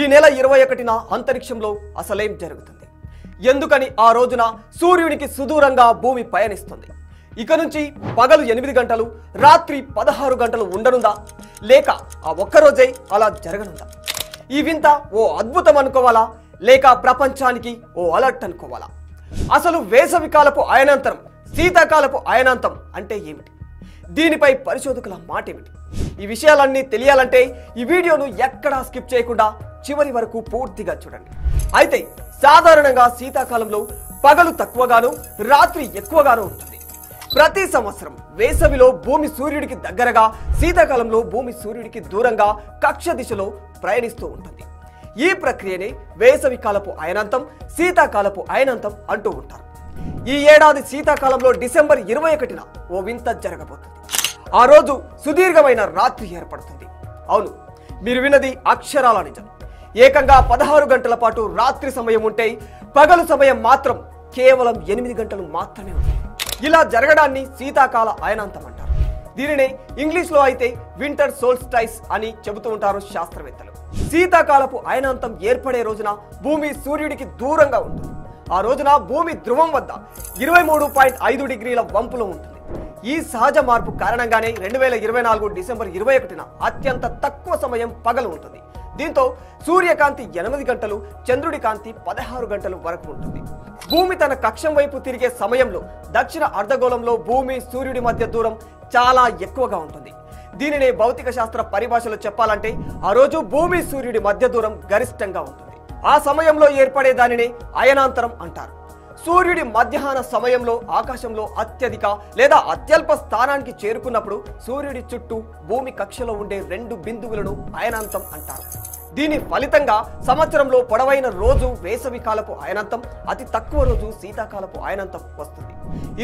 ఈ నెల 21న అంతరిక్షంలో అసలేం జరుగుతుంది? ఎందుకని ఆ రోజున సూర్యునికి సుదూరంగా భూమి పయనిస్తుంది? ఇక నుంచి పగలు 8 గంటలు, రాత్రి 16 గంటలు ఉండనుందా? లేక ఆ ఒక్కరోజే అలా జరగనుందా? ఈ వింత ఓ అద్భుతం అనుకోవాలా, లేక ప్రపంచానికి ఓ అలర్ట్ అనుకోవాలా? అసలు వేసవికాలపు అయనాంతరం, శీతాకాలపు అయనాంతం అంటే ఏమిటి? దీనిపై పరిశోధకుల మాట ఏమిటి? ఈ విషయాలన్నీ తెలియాలంటే ఈ వీడియోను ఎక్కడా స్కిప్ చేయకుండా చివరి వరకు పూర్తిగా చూడండి. అయితే సాధారణంగా శీతాకాలంలో పగలు తక్కువగాను, రాత్రి ఎక్కువగాను ఉంటుంది. ప్రతి సంవత్సరం వేసవిలో భూమి సూర్యుడికి దగ్గరగా, శీతాకాలంలో భూమి సూర్యుడికి దూరంగా కక్ష దిశలో ప్రయాణిస్తూ ఉంటుంది. ఈ ప్రక్రియనే వేసవికాలపు అయనాంతం, శీతాకాలపు అయనాంతం అంటూ ఉంటారు. ఈ ఏడాది శీతాకాలంలో డిసెంబర్ 21న ఓ వింత జరగబోతుంది. ఆ రోజు సుదీర్ఘమైన రాత్రి ఏర్పడుతుంది. అవును, మీరు విన్నది అక్షరాల నిజం. ఏకంగా 16 గంటల పాటు రాత్రి సమయం ఉంటే, పగలు సమయం మాత్రం కేవలం 8 గంటలు మాత్రమే ఉంటుంది. ఇలా జరగడాన్ని శీతాకాల అయనాంతం అంటారు. దీనినే ఇంగ్లీష్లో అయితే వింటర్ సోల్స్టైస్ అని చెబుతూ ఉంటారు శాస్త్రవేత్తలు. శీతాకాలపు అయనాంతం ఏర్పడే రోజున భూమి సూర్యుడికి దూరంగా ఉంటుంది. ఆ రోజున భూమి ధ్రువం వద్ద 23.5 డిగ్రీల వంపులో ఉంటుంది. ఈ సహజ మార్పు కారణంగానే 2024 డిసెంబర్ 21న అత్యంత తక్కువ సమయం పగలు ఉంటుంది. దీంతో సూర్యకాంతి 8 గంటలు, చంద్రుడి కాంతి 16 గంటలు వరకు ఉంటుంది. భూమి తన కక్షం వైపు తిరిగే సమయంలో దక్షిణ అర్ధగోళంలో భూమి సూర్యుడి మధ్య దూరం చాలా ఎక్కువగా ఉంటుంది. దీనినే భౌతిక శాస్త్ర పరిభాషలో చెప్పాలంటే ఆ రోజు భూమి సూర్యుడి మధ్య దూరం గరిష్టంగా ఉంటుంది. ఆ సమయంలో ఏర్పడే దానినే అయనాంతరం అంటారు. సూర్యుడి మధ్యాహ్న సమయంలో ఆకాశంలో అత్యధిక లేదా అత్యల్ప స్థానానికి చేరుకున్నప్పుడు సూర్యుడి చుట్టూ భూమి కక్షలో ఉండే 2 బిందువులను అయనాంతం అంటారు. దీని ఫలితంగా సంవత్సరంలో పొడవైన రోజు వేసవి కాలపు అయనాంతం, అతి తక్కువ రోజు శీతాకాలపు అయనాంతం వస్తుంది.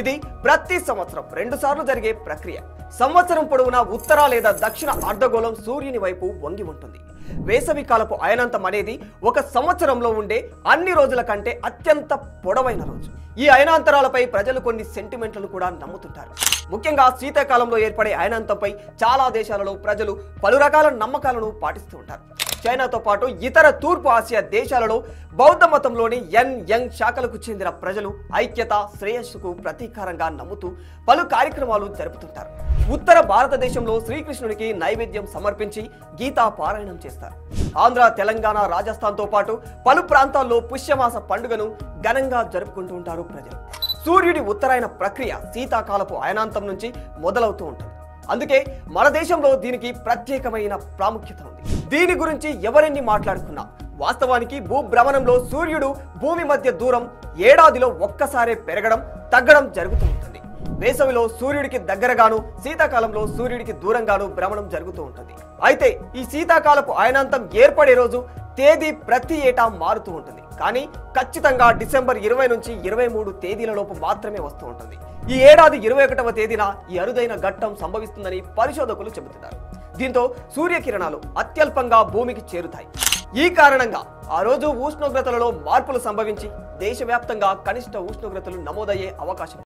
ఇది ప్రతి సంవత్సరం 2 సార్లు జరిగే ప్రక్రియ. సంవత్సరం పొడవునా ఉత్తర లేదా దక్షిణ అర్ధగోళం సూర్యుని వైపు వంగి ఉంటుంది. వేసవి కాలపు అయనాంతం అనేది ఒక సంవత్సరంలో ఉండే అన్ని రోజుల కంటే అత్యంత పొడవైన రోజు. ఈ అయనాంతరాలపై ప్రజలు కొన్ని సెంటిమెంట్లను కూడా నమ్ముతుంటారు. ముఖ్యంగా శీతాకాలంలో ఏర్పడే అయనాంతంపై చాలా దేశాలలో ప్రజలు పలు రకాల నమ్మకాలను పాటిస్తూ ఉంటారు. చైనాతో పాటు ఇతర తూర్పు ఆసియా దేశాలలో బౌద్ధ మతంలోని యంగ్ శాఖలకు చెందిన ప్రజలు ఐక్యత, శ్రేయస్సుకు ప్రతీకారంగా నమ్ముతూ పలు కార్యక్రమాలు జరుపుతుంటారు. ఉత్తర భారతదేశంలో శ్రీకృష్ణుడికి నైవేద్యం సమర్పించి గీతా పారాయణం చేస్తారు. ఆంధ్ర, తెలంగాణ, రాజస్థాన్తో పాటు పలు ప్రాంతాల్లో పుష్యమాస పండుగను ఘనంగా జరుపుకుంటూ ఉంటారు ప్రజలు. సూర్యుడి ఉత్తరాయణ ప్రక్రియ శీతాకాలపు అయనాంతం నుంచి మొదలవుతూ ఉంటుంది. అందుకే మన దేశంలో దీనికి ప్రత్యేకమైన ప్రాముఖ్యత ఉంది. దీని గురించి ఎవరెన్ని మాట్లాడుకున్నా వాస్తవానికి భూభ్రమణంలో సూర్యుడు భూమి మధ్య దూరం ఏడాదిలో ఒక్కసారే పెరగడం, తగ్గడం జరుగుతూ ఉంటుంది. వేసవిలో సూర్యుడికి దగ్గరగాను, శీతాకాలంలో సూర్యుడికి దూరంగాను భ్రమణం జరుగుతూ ఉంటుంది. అయితే ఈ శీతాకాలపు అయనాంతం ఏర్పడే రోజు తేదీ ప్రతి ఏటా మారుతూ ఉంటుంది. కానీ ఖచ్చితంగా డిసెంబర్ 20 నుంచి 23 తేదీలలోపు మాత్రమే వస్తూ ఉంటుంది. ఈ ఏడాది 21వ తేదీన ఈ అరుదైన ఘట్టం సంభవిస్తుందని పరిశోధకులు చెబుతున్నారు. దీంతో సూర్యకిరణాలు అత్యల్పంగా భూమికి చేరుతాయి. ఈ కారణంగా ఆ రోజు ఉష్ణోగ్రతలలో మార్పులు సంభవించి దేశవ్యాప్తంగా కనిష్ట ఉష్ణోగ్రతలు నమోదయ్యే అవకాశం